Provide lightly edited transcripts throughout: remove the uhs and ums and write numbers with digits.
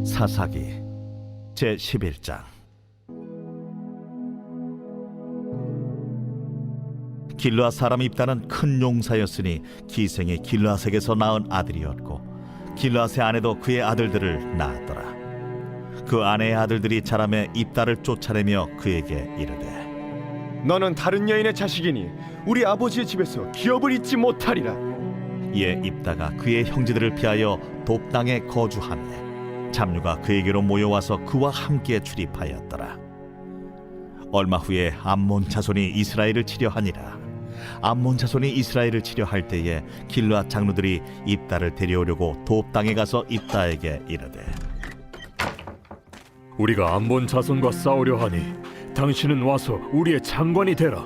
사사기 제11장. 길르앗 사람 입다는 큰 용사였으니 기생이 길르앗에게서 낳은 아들이었고, 길르앗의 아내도 그의 아들들을 낳았더라. 그 아내의 아들들이 자라매 입다를 쫓아내며 그에게 이르되, 너는 다른 여인의 자식이니 우리 아버지의 집에서 기업을 잊지 못하리라. 이에 입다가 그의 형제들을 피하여 돕 땅에 거주하매 잡류가 그에게로 모여와서 그와 함께 출입하였더라. 얼마 후에 암몬 자손이 이스라엘을 치려 하니라. 암몬 자손이 이스라엘을 치려 할 때에 길르앗 장로들이 입다를 데려오려고 돕 땅에 가서 입다에게 이르되, 우리가 암몬 자손과 싸우려 하니 당신은 와서 우리의 장관이 되라.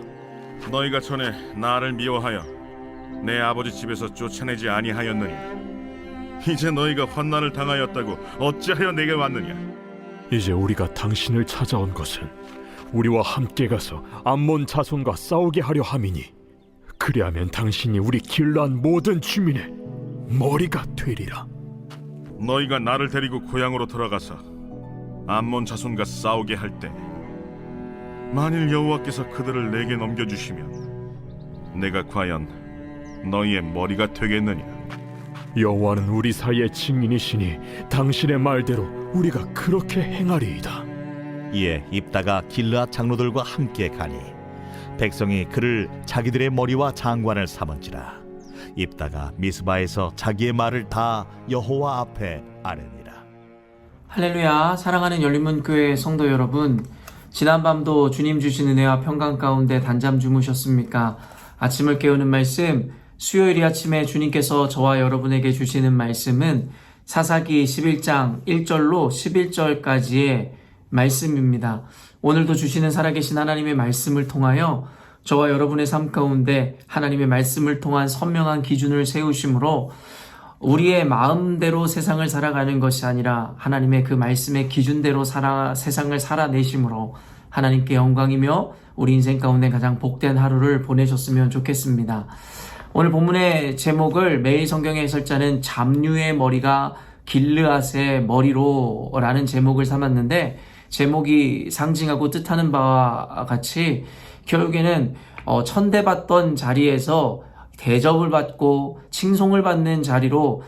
너희가 전에 나를 미워하여 내 아버지 집에서 쫓아내지 아니하였느냐? 이제 너희가 환난을 당하였다고 어찌하여 내게 왔느냐? 이제 우리가 당신을 찾아온 것은 우리와 함께 가서 암몬 자손과 싸우게 하려 함이니, 그리하면 당신이 우리 길르앗 모든 주민의 머리가 되리라. 너희가 나를 데리고 고향으로 돌아가서 암몬 자손과 싸우게 할 때 만일 여호와께서 그들을 내게 넘겨주시면 내가 과연 너희의 머리가 되겠느냐? 여호와는 우리 사이의 증인이시니 당신의 말대로 우리가 그렇게 행하리이다. 이에 입다가 길르앗 장로들과 함께 가니 백성이 그를 자기들의 머리와 장관을 삼은지라. 입다가 미스바에서 자기의 말을 다 여호와 앞에 아뢰니라. 할렐루야. 사랑하는 열린문교회 성도 여러분, 지난밤도 주님 주신 은혜와 평강 가운데 단잠 주무셨습니까? 아침을 깨우는 말씀, 수요일 아침에 주님께서 저와 여러분에게 주시는 말씀은 사사기 11장 1절로 11절까지의 말씀입니다. 오늘도 주시는 살아계신 하나님의 말씀을 통하여 저와 여러분의 삶 가운데 하나님의 말씀을 통한 선명한 기준을 세우심으로 우리의 마음대로 세상을 살아가는 것이 아니라 하나님의 그 말씀의 기준대로 세상을 살아내심으로 하나님께 영광이며 우리 인생 가운데 가장 복된 하루를 보내셨으면 좋겠습니다. 오늘 본문의 제목을 매일 성경의 해설자는 잡류의 머리가 길르앗의 머리로 라는 제목을 삼았는데, 제목이 상징하고 뜻하는 바와 같이 결국에는 천대받던 자리에서 대접을 받고 칭송을 받는 자리로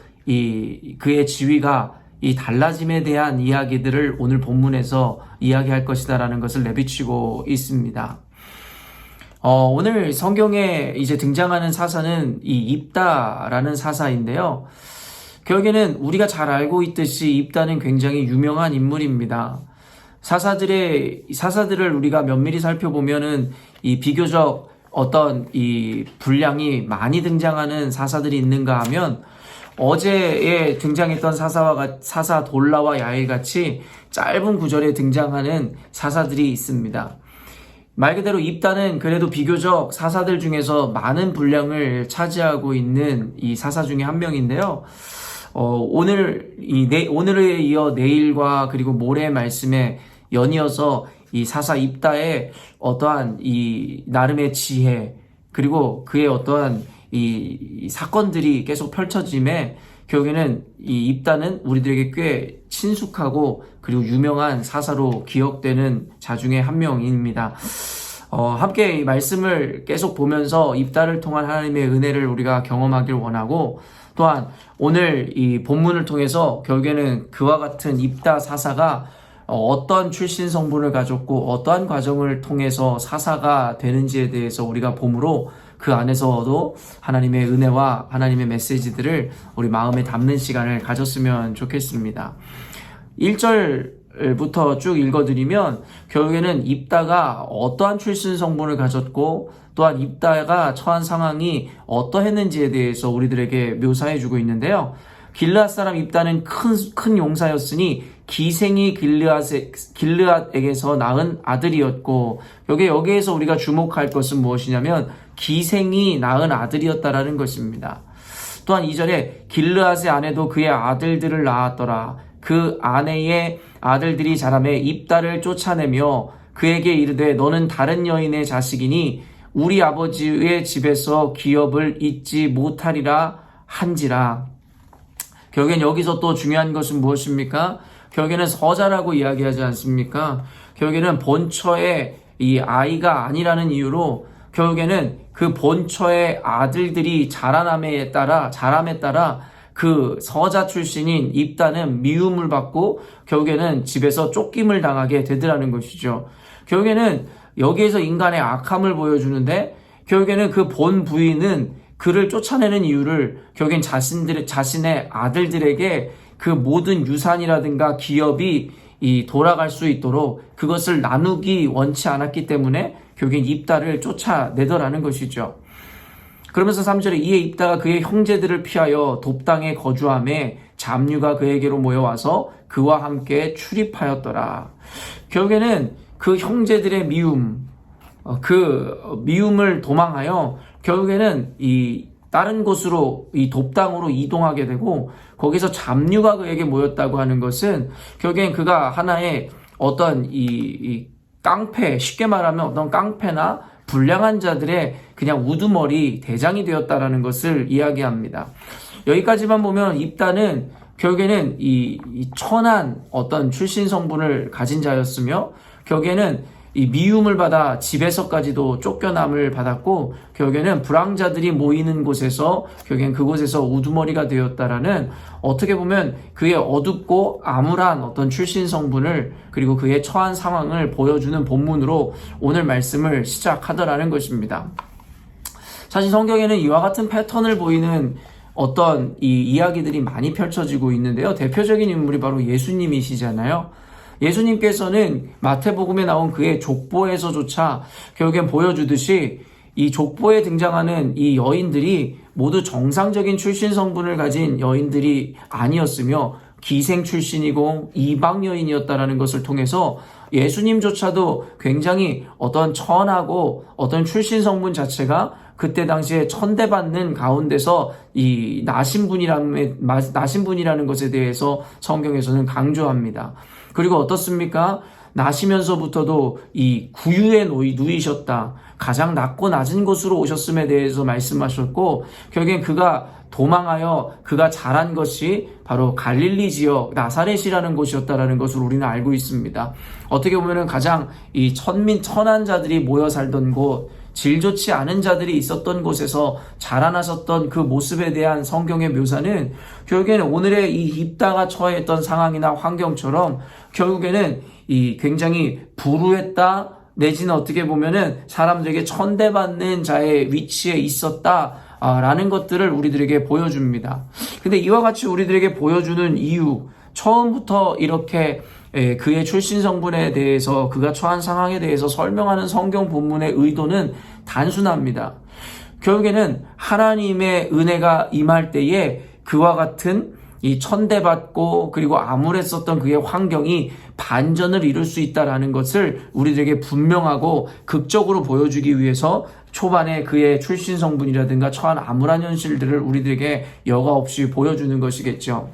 그의 지위가 달라짐에 대한 이야기들을 오늘 본문에서 이야기할 것이다라는 것을 내비치고 있습니다. 오늘 성경에 이제 등장하는 사사는 이 입다라는 사사인데요. 결국에는 우리가 잘 알고 있듯이 입다는 굉장히 유명한 인물입니다. 사사들을 우리가 면밀히 살펴보면은 이 비교적 어떤 이 분량이 많이 등장하는 사사들이 있는가 하면 어제에 등장했던 사사 돌라와 야일 같이 짧은 구절에 등장하는 사사들이 있습니다. 말 그대로 입다는 그래도 비교적 사사들 중에서 많은 분량을 차지하고 있는 이 사사 중에 한 명인데요. 오늘에 이어 내일과 그리고 모레의 말씀에 연이어서 이 사사 입다의 어떠한 이 나름의 지혜, 그리고 그의 어떠한 이 사건들이 계속 펼쳐짐에 결국에는 이 입다는 우리들에게 꽤 친숙하고 그리고 유명한 사사로 기억되는 자 중에 한 명입니다. 함께 이 말씀을 계속 보면서 입다를 통한 하나님의 은혜를 우리가 경험하길 원하고, 또한 오늘 이 본문을 통해서 결국에는 그와 같은 입다 사사가 어떠한 출신 성분을 가졌고 어떠한 과정을 통해서 사사가 되는지에 대해서 우리가 보므로 그 안에서도 하나님의 은혜와 하나님의 메시지들을 우리 마음에 담는 시간을 가졌으면 좋겠습니다. 1절부터 쭉 읽어드리면 결국에는 입다가 어떠한 출신 성분을 가졌고 또한 입다가 처한 상황이 어떠했는지에 대해서 우리들에게 묘사해주고 있는데요. 길르앗 사람 입다는 큰 용사였으니 기생이 길르앗에게서 낳은 아들이었고, 여기에서 우리가 주목할 것은 무엇이냐면 기생이 낳은 아들이었다라는 것입니다. 또한 2절에 길르앗의 아내도 그의 아들들을 낳았더라. 그 아내의 아들들이 자라매 입다를 쫓아내며 그에게 이르되 너는 다른 여인의 자식이니 우리 아버지의 집에서 기업을 잊지 못하리라 한지라. 결국엔 여기서 또 중요한 것은 무엇입니까? 결국에는 서자라고 이야기하지 않습니까? 결국에는 본처의 이 아이가 아니라는 이유로 결국에는 그 본처의 아들들이 자람에 따라 그 서자 출신인 입다는 미움을 받고 결국에는 집에서 쫓김을 당하게 되더라는 것이죠. 결국에는 여기에서 인간의 악함을 보여주는데 결국에는 그 본 부인은 그를 쫓아내는 이유를 결국엔 자신의 아들들에게 그 모든 유산이라든가 기업이 돌아갈 수 있도록 그것을 나누기 원치 않았기 때문에 결국엔 입다를 쫓아내더라는 것이죠. 그러면서 3절에 이에 입다가 그의 형제들을 피하여 돕당에 거주함에 잡류가 그에게로 모여와서 그와 함께 출입하였더라. 결국에는 그 형제들의 미움, 그 미움을 도망하여 결국에는 이 다른 곳으로 이 돕당으로 이동하게 되고 거기서 잡류가 그에게 모였다고 하는 것은 결국엔 그가 하나의 어떤 이 깡패, 쉽게 말하면 어떤 깡패나 불량한 자들의 그냥 우두머리 대장이 되었다라는 것을 이야기합니다. 여기까지만 보면 입다는 결국에는 이 천한 어떤 출신 성분을 가진 자였으며 결국에는 이 미움을 받아 집에서까지도 쫓겨남을 받았고 결국에는 불황자들이 모이는 곳에서 결국엔 그곳에서 우두머리가 되었다라는 어떻게 보면 그의 어둡고 암울한 어떤 출신 성분을 그리고 그의 처한 상황을 보여주는 본문으로 오늘 말씀을 시작하더라는 것입니다. 사실 성경에는 이와 같은 패턴을 보이는 어떤 이 이야기들이 많이 펼쳐지고 있는데요. 대표적인 인물이 바로 예수님이시잖아요. 예수님께서는 마태복음에 나온 그의 족보에서조차 결국엔 보여주듯이 이 족보에 등장하는 이 여인들이 모두 정상적인 출신 성분을 가진 여인들이 아니었으며 기생 출신이고 이방 여인이었다라는 것을 통해서 예수님조차도 굉장히 어떤 천하고 어떤 출신 성분 자체가 그때 당시에 천대받는 가운데서 이 나신 분이라는 것에 대해서 성경에서는 강조합니다. 그리고 어떻습니까? 나시면서부터도 이 구유에 누이셨다. 가장 낮고 낮은 곳으로 오셨음에 대해서 말씀하셨고 결국엔 그가 도망하여 그가 자란 것이 바로 갈릴리 지역 나사렛이라는 곳이었다라는 것을 우리는 알고 있습니다. 어떻게 보면은 가장 이 천한 자들이 모여 살던 곳, 질 좋지 않은 자들이 있었던 곳에서 자라나셨던 그 모습에 대한 성경의 묘사는 결국에는 오늘의 이 입다가 처해있던 상황이나 환경처럼 결국에는 이 굉장히 불우했다 내지는 어떻게 보면은 사람들에게 천대받는 자의 위치에 있었다 라는 것들을 우리들에게 보여줍니다. 근데 이와 같이 우리들에게 보여주는 이유, 처음부터 이렇게 그의 출신 성분에 대해서 그가 처한 상황에 대해서 설명하는 성경 본문의 의도는 단순합니다. 결국에는 하나님의 은혜가 임할 때에 그와 같은 이 천대받고 그리고 암울했었던 그의 환경이 반전을 이룰 수 있다라는 것을 우리들에게 분명하고 극적으로 보여주기 위해서 초반에 그의 출신 성분이라든가 처한 암울한 현실들을 우리들에게 여과 없이 보여주는 것이겠죠.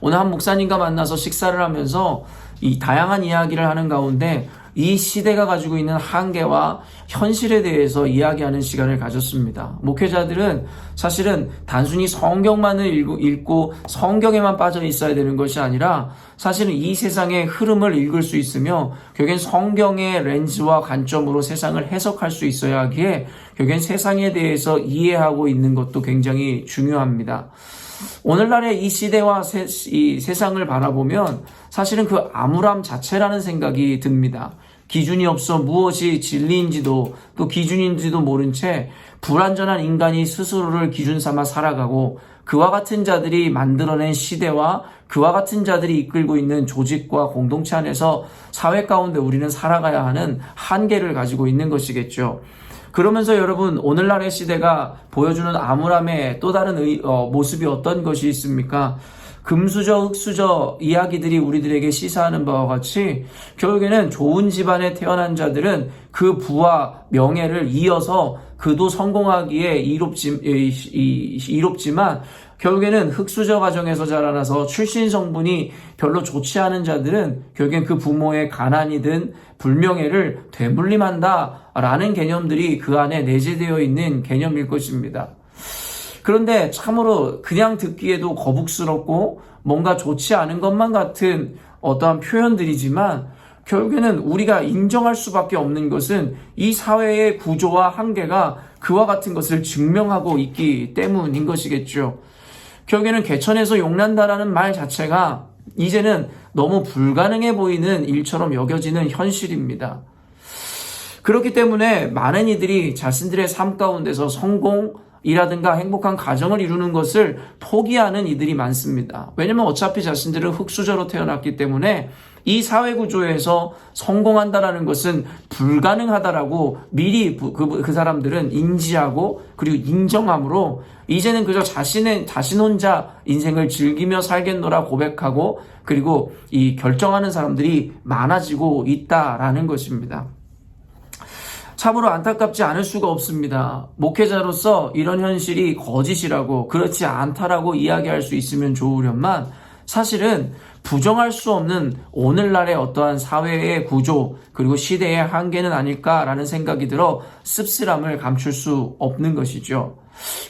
오늘 한 목사님과 만나서 식사를 하면서 이 다양한 이야기를 하는 가운데 이 시대가 가지고 있는 한계와 현실에 대해서 이야기하는 시간을 가졌습니다. 목회자들은 사실은 단순히 성경만을 읽고 성경에만 빠져 있어야 되는 것이 아니라 사실은 이 세상의 흐름을 읽을 수 있으며 결국엔 성경의 렌즈와 관점으로 세상을 해석할 수 있어야 하기에 결국엔 세상에 대해서 이해하고 있는 것도 굉장히 중요합니다. 오늘날의 이 시대와 이 세상을 바라보면 사실은 그 암울함 자체라는 생각이 듭니다. 기준이 없어 무엇이 진리인지도 또 기준인지도 모른 채 불완전한 인간이 스스로를 기준 삼아 살아가고 그와 같은 자들이 만들어낸 시대와 그와 같은 자들이 이끌고 있는 조직과 공동체 안에서 사회 가운데 우리는 살아가야 하는 한계를 가지고 있는 것이겠죠. 그러면서 여러분 오늘날의 시대가 보여주는 암울함의 또 다른 모습이 어떤 것이 있습니까? 금수저 흑수저 이야기들이 우리들에게 시사하는 바와 같이 결국에는 좋은 집안에 태어난 자들은 그 부와 명예를 이어서 그도 성공하기에 이롭지만 결국에는 흑수저 가정에서 자라나서 출신 성분이 별로 좋지 않은 자들은 결국엔 그 부모의 가난이든 불명예를 되물림한다라는 개념들이 그 안에 내재되어 있는 개념일 것입니다. 그런데 참으로 그냥 듣기에도 거북스럽고 뭔가 좋지 않은 것만 같은 어떠한 표현들이지만 결국에는 우리가 인정할 수밖에 없는 것은 이 사회의 구조와 한계가 그와 같은 것을 증명하고 있기 때문인 것이겠죠. 결국에는 개천에서 용난다라는 말 자체가 이제는 너무 불가능해 보이는 일처럼 여겨지는 현실입니다. 그렇기 때문에 많은 이들이 자신들의 삶 가운데서 성공이라든가 행복한 가정을 이루는 것을 포기하는 이들이 많습니다. 왜냐면 어차피 자신들은 흙수저로 태어났기 때문에 이 사회 구조에서 성공한다라는 것은 불가능하다라고 미리 그 사람들은 인지하고 그리고 인정함으로 이제는 그저 자신 혼자 인생을 즐기며 살겠노라 고백하고 그리고 이 결정하는 사람들이 많아지고 있다라는 것입니다. 참으로 안타깝지 않을 수가 없습니다. 목회자로서 이런 현실이 거짓이라고 그렇지 않다라고 이야기할 수 있으면 좋으련만 사실은 부정할 수 없는 오늘날의 어떠한 사회의 구조 그리고 시대의 한계는 아닐까라는 생각이 들어 씁쓸함을 감출 수 없는 것이죠.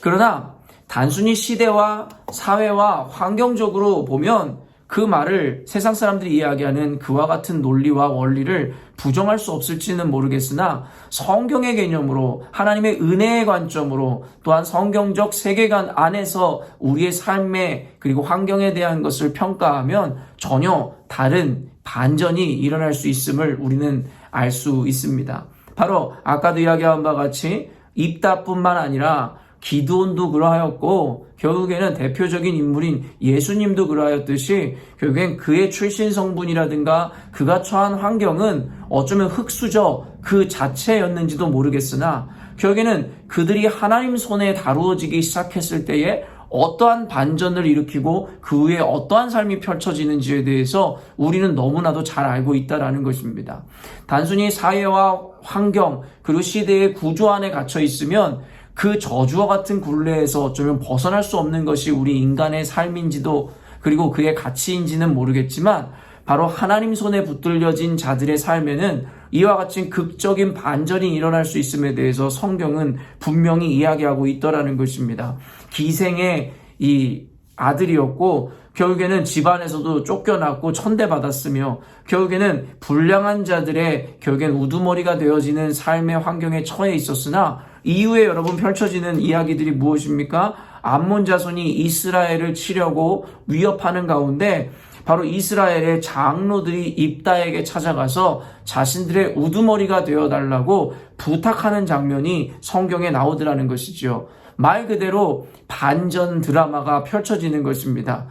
그러나 단순히 시대와 사회와 환경적으로 보면 그 말을 세상 사람들이 이야기하는 그와 같은 논리와 원리를 부정할 수 없을지는 모르겠으나 성경의 개념으로 하나님의 은혜의 관점으로 또한 성경적 세계관 안에서 우리의 삶에 그리고 환경에 대한 것을 평가하면 전혀 다른 반전이 일어날 수 있음을 우리는 알 수 있습니다. 바로 아까도 이야기한 바와 같이 입다뿐만 아니라 기드온도 그러하였고 결국에는 대표적인 인물인 예수님도 그러하였듯이 결국엔 그의 출신 성분이라든가 그가 처한 환경은 어쩌면 흙수저 그 자체였는지도 모르겠으나 결국에는 그들이 하나님 손에 다루어지기 시작했을 때에 어떠한 반전을 일으키고 그 후에 어떠한 삶이 펼쳐지는지에 대해서 우리는 너무나도 잘 알고 있다라는 것입니다. 단순히 사회와 환경 그리고 시대의 구조 안에 갇혀 있으면 그 저주와 같은 굴레에서 어쩌면 벗어날 수 없는 것이 우리 인간의 삶인지도 그리고 그의 가치인지는 모르겠지만 바로 하나님 손에 붙들려진 자들의 삶에는 이와 같은 극적인 반전이 일어날 수 있음에 대해서 성경은 분명히 이야기하고 있더라는 것입니다. 기생의 이 아들이었고 결국에는 집안에서도 쫓겨났고 천대받았으며 결국에는 불량한 자들의 결국엔 우두머리가 되어지는 삶의 환경에 처해 있었으나 이후에 여러분 펼쳐지는 이야기들이 무엇입니까? 암몬 자손이 이스라엘을 치려고 위협하는 가운데 바로 이스라엘의 장로들이 입다에게 찾아가서 자신들의 우두머리가 되어달라고 부탁하는 장면이 성경에 나오더라는 것이죠. 말 그대로 반전 드라마가 펼쳐지는 것입니다.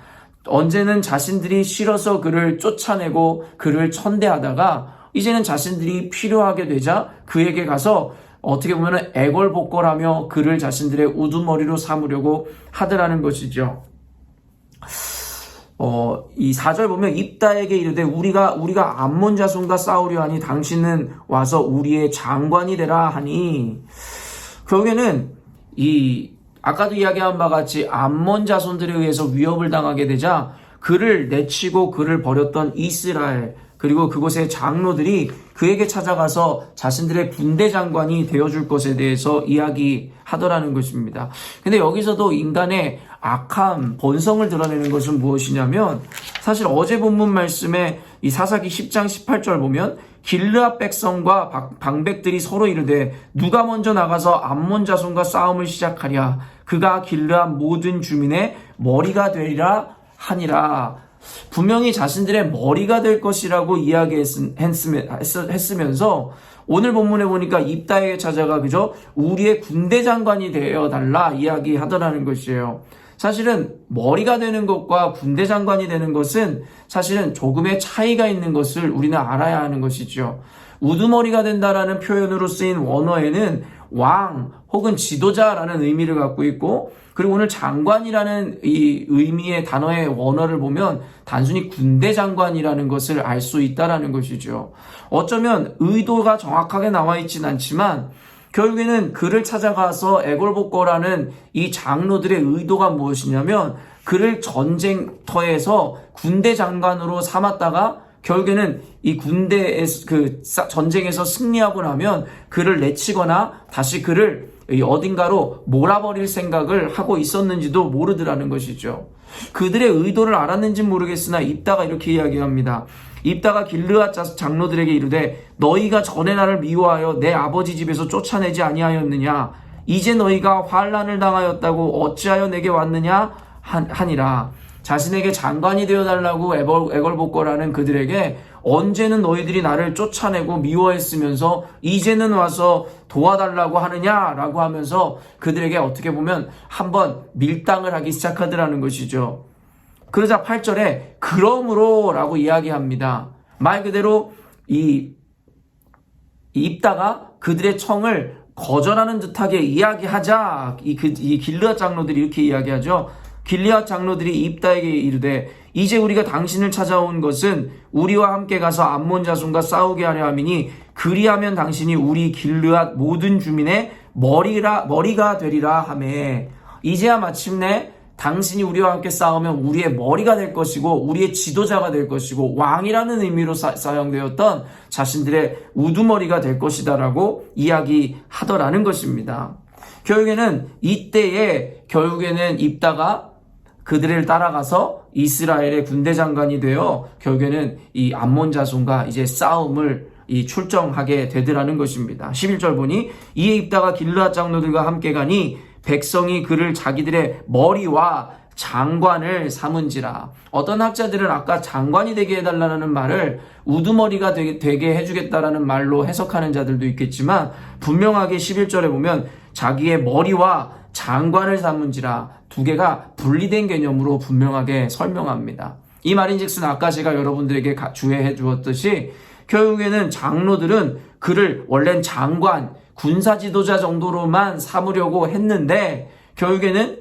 언제는 자신들이 싫어서 그를 쫓아내고 그를 천대하다가 이제는 자신들이 필요하게 되자 그에게 가서 어떻게 보면 애걸복걸하며 그를 자신들의 우두머리로 삼으려고 하더라는 것이죠. 이 4절 보면 입다에게 이르되 우리가 암몬 자손과 싸우려 하니 당신은 와서 우리의 장관이 되라 하니 결국에는 아까도 이야기한 바와 같이 암몬 자손들에 의해서 위협을 당하게 되자 그를 내치고 그를 버렸던 이스라엘 그리고 그곳의 장로들이 그에게 찾아가서 자신들의 군대 장관이 되어줄 것에 대해서 이야기하더라는 것입니다. 근데 여기서도 인간의 악함, 본성을 드러내는 것은 무엇이냐면 사실 어제 본문 말씀에 이 사사기 10장 18절 보면 길르앗 백성과 방백들이 서로 이르되 누가 먼저 나가서 암몬 자손과 싸움을 시작하랴 그가 길르앗 모든 주민의 머리가 되리라 하니라. 분명히 자신들의 머리가 될 것이라고 이야기했으면서 오늘 본문에 보니까 입다에게 찾아가 그저 우리의 군대 장관이 되어달라 이야기하더라는 것이에요. 사실은 머리가 되는 것과 군대 장관이 되는 것은 사실은 조금의 차이가 있는 것을 우리는 알아야 하는 것이죠. 우두머리가 된다라는 표현으로 쓰인 원어에는 왕 혹은 지도자라는 의미를 갖고 있고 그리고 오늘 장관이라는 이 의미의 단어의 원어를 보면 단순히 군대 장관이라는 것을 알 수 있다라는 것이죠. 어쩌면 의도가 정확하게 나와 있진 않지만 결국에는 그를 찾아가서 애걸복걸하는 이 장로들의 의도가 무엇이냐면 그를 전쟁터에서 군대 장관으로 삼았다가 결국에는 이 군대에서 전쟁에서 승리하고 나면 그를 내치거나 다시 그를 이 어딘가로 몰아버릴 생각을 하고 있었는지도 모르더라는 것이죠. 그들의 의도를 알았는지 모르겠으나 입다가 이렇게 이야기합니다. 입다가 길르앗 장로들에게 이르되 너희가 전에 나를 미워하여 내 아버지 집에서 쫓아내지 아니하였느냐? 이제 너희가 환난을 당하였다고 어찌하여 내게 왔느냐? 하니라. 자신에게 장관이 되어달라고 애걸복걸하는 그들에게 언제는 너희들이 나를 쫓아내고 미워했으면서 이제는 와서 도와달라고 하느냐라고 하면서 그들에게 어떻게 보면 한번 밀당을 하기 시작하더라는 것이죠. 그러자 8절에 그러므로 라고 이야기합니다. 말 그대로 이 입다가 그들의 청을 거절하는 듯하게 이야기하자. 이 길르앗 장로들이 이렇게 이야기하죠. 길르앗 장로들이 입다에게 이르되 이제 우리가 당신을 찾아온 것은 우리와 함께 가서 암몬 자손과 싸우게 하려 함이니 그리하면 당신이 우리 길르앗 모든 주민의 머리가 되리라 하매 이제야 마침내 당신이 우리와 함께 싸우면 우리의 머리가 될 것이고 우리의 지도자가 될 것이고 왕이라는 의미로 사용되었던 자신들의 우두머리가 될 것이다라고 이야기하더라는 것입니다. 결국에는 이때에 입다가 그들을 따라가서 이스라엘의 군대 장관이 되어 결국에는 이 암몬 자손과 이제 싸움을 출정하게 되더라는 것입니다. 11절 보니 이에 입다가 길르앗 장로들과 함께 가니 백성이 그를 자기들의 머리와 장관을 삼은지라. 어떤 학자들은 아까 장관이 되게 해달라는 말을 우두머리가 되게 해주겠다라는 말로 해석하는 자들도 있겠지만 분명하게 11절에 보면 자기의 머리와 장관을 삼은지라 두 개가 분리된 개념으로 분명하게 설명합니다. 이 말인즉슨 아까 제가 여러분들에게 주의해 주었듯이 결국에는 장로들은 그를 원래는 장관, 군사 지도자 정도로만 삼으려고 했는데 결국에는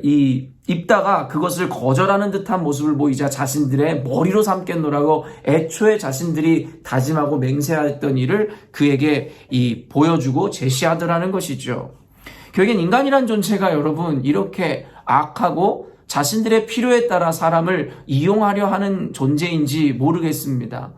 이 입다가 그것을 거절하는 듯한 모습을 보이자 자신들의 머리로 삼겠노라고 애초에 자신들이 다짐하고 맹세했던 일을 그에게 보여주고 제시하더라는 것이죠. 결국엔 인간이란 존재가 여러분 이렇게 악하고 자신들의 필요에 따라 사람을 이용하려 하는 존재인지 모르겠습니다.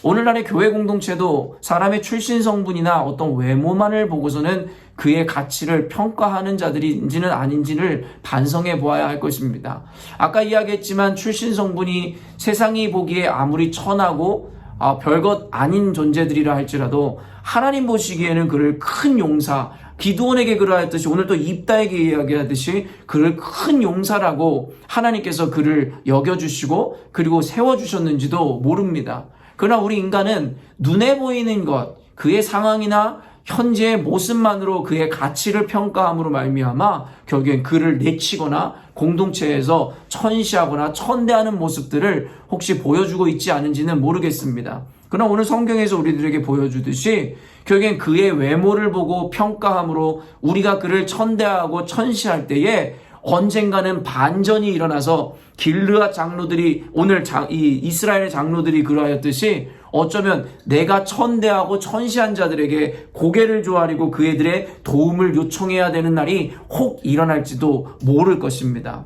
오늘날의 교회 공동체도 사람의 출신 성분이나 어떤 외모만을 보고서는 그의 가치를 평가하는 자들인지는 아닌지를 반성해 보아야 할 것입니다. 아까 이야기했지만 출신 성분이 세상이 보기에 아무리 천하고 별것 아닌 존재들이라 할지라도 하나님 보시기에는 그를 큰 용사, 기드온에게 그러하였듯이 오늘 또 입다에게 이야기하듯이 그를 큰 용사라고 하나님께서 그를 여겨주시고 그리고 세워주셨는지도 모릅니다. 그러나 우리 인간은 눈에 보이는 것, 그의 상황이나 현재의 모습만으로 그의 가치를 평가함으로 말미암아 결국엔 그를 내치거나 공동체에서 천시하거나 천대하는 모습들을 혹시 보여주고 있지 않은지는 모르겠습니다. 그러나 오늘 성경에서 우리들에게 보여주듯이 결국엔 그의 외모를 보고 평가함으로 우리가 그를 천대하고 천시할 때에 언젠가는 반전이 일어나서 길르앗 장로들이 오늘 이 이스라엘의 장로들이 그러하였듯이 어쩌면 내가 천대하고 천시한 자들에게 고개를 조아리고 그애들의 도움을 요청해야 되는 날이 혹 일어날지도 모를 것입니다.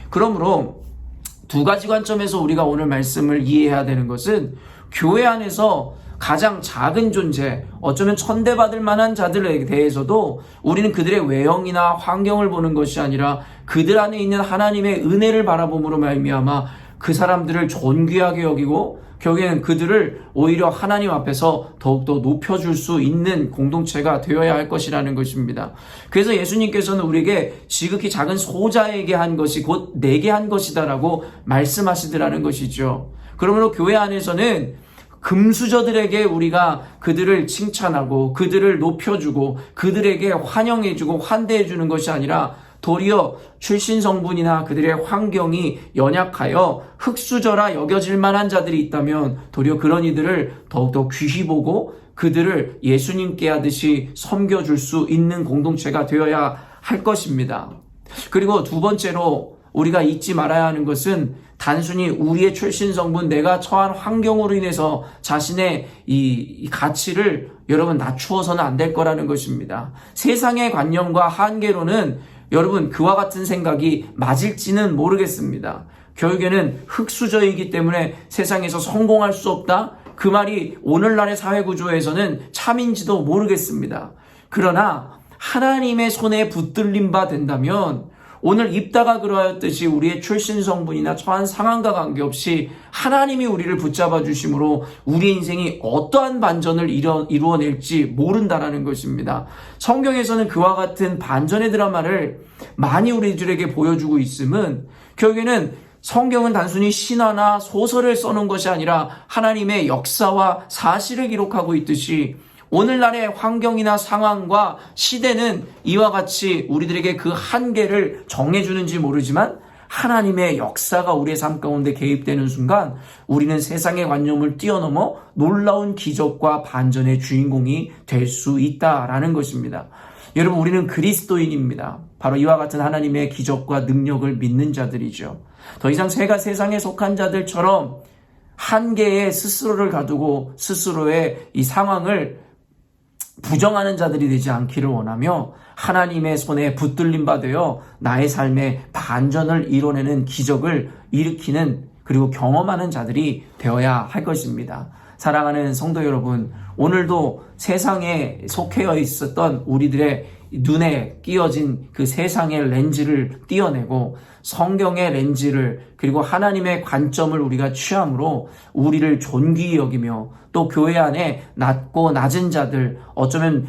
그러므로 두 가지 관점에서 우리가 오늘 말씀을 이해해야 되는 것은 교회 안에서 가장 작은 존재, 어쩌면 천대받을 만한 자들에 대해서도 우리는 그들의 외형이나 환경을 보는 것이 아니라 그들 안에 있는 하나님의 은혜를 바라봄으로 말미암아 그 사람들을 존귀하게 여기고 결국에는 그들을 오히려 하나님 앞에서 더욱더 높여줄 수 있는 공동체가 되어야 할 것이라는 것입니다. 그래서 예수님께서는 우리에게 지극히 작은 소자에게 한 것이 곧 내게 한 것이다라고 말씀하시더라는 것이죠. 그러므로 교회 안에서는 금수저들에게 우리가 그들을 칭찬하고 그들을 높여주고 그들에게 환영해주고 환대해주는 것이 아니라 도리어 출신 성분이나 그들의 환경이 연약하여 흙수저라 여겨질 만한 자들이 있다면 도리어 그런 이들을 더욱더 귀히 보고 그들을 예수님께 하듯이 섬겨줄 수 있는 공동체가 되어야 할 것입니다. 그리고 두 번째로 우리가 잊지 말아야 하는 것은 단순히 우리의 출신 성분, 내가 처한 환경으로 인해서 자신의 이 가치를 여러분 낮추어서는 안 될 거라는 것입니다. 세상의 관념과 한계로는 여러분 그와 같은 생각이 맞을지는 모르겠습니다. 결국에는 흙수저이기 때문에 세상에서 성공할 수 없다? 그 말이 오늘날의 사회구조에서는 참인지도 모르겠습니다. 그러나 하나님의 손에 붙들림 바 된다면 오늘 입다가 그러하였듯이 우리의 출신 성분이나 처한 상황과 관계없이 하나님이 우리를 붙잡아 주심으로 우리의 인생이 어떠한 반전을 이루어낼지 모른다라는 것입니다. 성경에서는 그와 같은 반전의 드라마를 많이 우리들에게 보여주고 있음은 결국에는 성경은 단순히 신화나 소설을 써놓은 것이 아니라 하나님의 역사와 사실을 기록하고 있듯이 오늘날의 환경이나 상황과 시대는 이와 같이 우리들에게 그 한계를 정해주는지 모르지만 하나님의 역사가 우리의 삶 가운데 개입되는 순간 우리는 세상의 관념을 뛰어넘어 놀라운 기적과 반전의 주인공이 될 수 있다라는 것입니다. 여러분, 우리는 그리스도인입니다. 바로 이와 같은 하나님의 기적과 능력을 믿는 자들이죠. 더 이상 세상에 속한 자들처럼 한계에 스스로를 가두고 스스로의 이 상황을 부정하는 자들이 되지 않기를 원하며 하나님의 손에 붙들림 바 되어 나의 삶에 반전을 이뤄내는 기적을 일으키는 그리고 경험하는 자들이 되어야 할 것입니다. 사랑하는 성도 여러분, 오늘도 세상에 속해 있었던 우리들의 눈에 끼어진 그 세상의 렌즈를 띄어내고 성경의 렌즈를 그리고 하나님의 관점을 우리가 취함으로 우리를 존귀히 여기며 또 교회 안에 낮고 낮은 자들, 어쩌면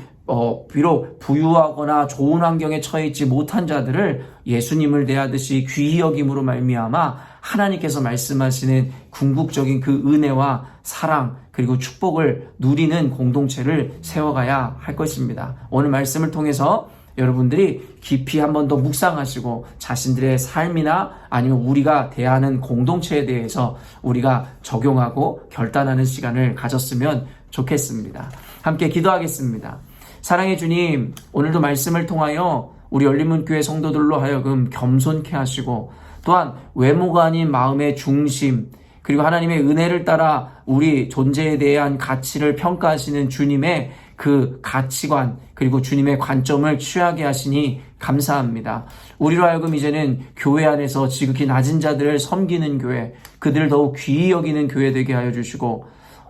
비록 부유하거나 좋은 환경에 처해 있지 못한 자들을 예수님을 대하듯이 귀히 여김으로 말미암아 하나님께서 말씀하시는 궁극적인 그 은혜와 사랑 그리고 축복을 누리는 공동체를 세워가야 할 것입니다. 오늘 말씀을 통해서 여러분들이 깊이 한 번 더 묵상하시고 자신들의 삶이나 아니면 우리가 대하는 공동체에 대해서 우리가 적용하고 결단하는 시간을 가졌으면 좋겠습니다. 함께 기도하겠습니다. 사랑의 주님, 오늘도 말씀을 통하여 우리 열린문교회 성도들로 하여금 겸손케 하시고 또한 외모가 아닌 마음의 중심 그리고 하나님의 은혜를 따라 우리 존재에 대한 가치를 평가하시는 주님의 그 가치관 그리고 주님의 관점을 취하게 하시니 감사합니다. 우리로 하여금 이제는 교회 안에서 지극히 낮은 자들을 섬기는 교회, 그들을 더욱 귀히 여기는 교회 되게 하여 주시고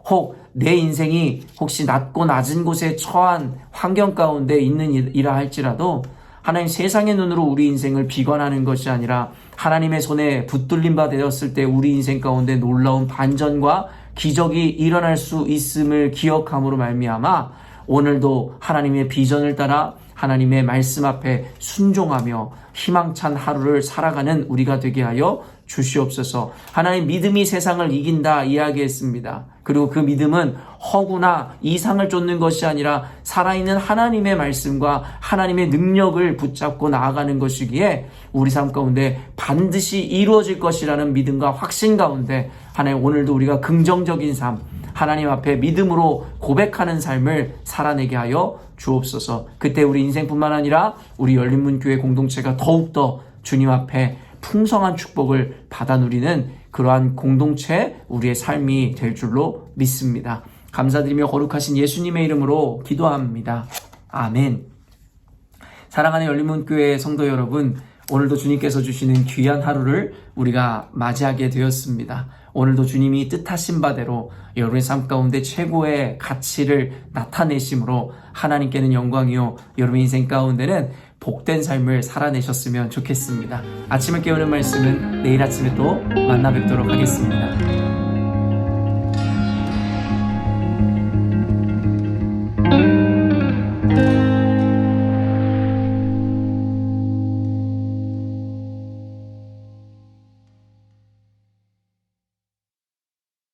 혹 내 인생이 혹시 낮고 낮은 곳에 처한 환경 가운데 있는 이라 할지라도 하나님 세상의 눈으로 우리 인생을 비관하는 것이 아니라 하나님의 손에 붙들림 바 되었을 때 우리 인생 가운데 놀라운 반전과 기적이 일어날 수 있음을 기억함으로 말미암아 오늘도 하나님의 비전을 따라 하나님의 말씀 앞에 순종하며 희망찬 하루를 살아가는 우리가 되게 하여 주시옵소서. 하나님, 믿음이 세상을 이긴다 이야기했습니다. 그리고 그 믿음은 허구나 이상을 쫓는 것이 아니라 살아있는 하나님의 말씀과 하나님의 능력을 붙잡고 나아가는 것이기에 우리 삶 가운데 반드시 이루어질 것이라는 믿음과 확신 가운데 하나님, 오늘도 우리가 긍정적인 삶, 하나님 앞에 믿음으로 고백하는 삶을 살아내게 하여 주옵소서. 그때 우리 인생뿐만 아니라 우리 열린문교회 공동체가 더욱더 주님 앞에 풍성한 축복을 받아 누리는 그러한 공동체, 우리의 삶이 될 줄로 믿습니다. 감사드리며 거룩하신 예수님의 이름으로 기도합니다. 아멘. 사랑하는 열린문교회 성도 여러분, 오늘도 주님께서 주시는 귀한 하루를 우리가 맞이하게 되었습니다. 오늘도 주님이 뜻하신 바대로 여러분의 삶 가운데 최고의 가치를 나타내심으로 하나님께는 영광이요 여러분의 인생 가운데는 복된 삶을 살아내셨으면 좋겠습니다. 아침을 깨우는 말씀은 내일 아침에 또 만나 뵙도록 하겠습니다.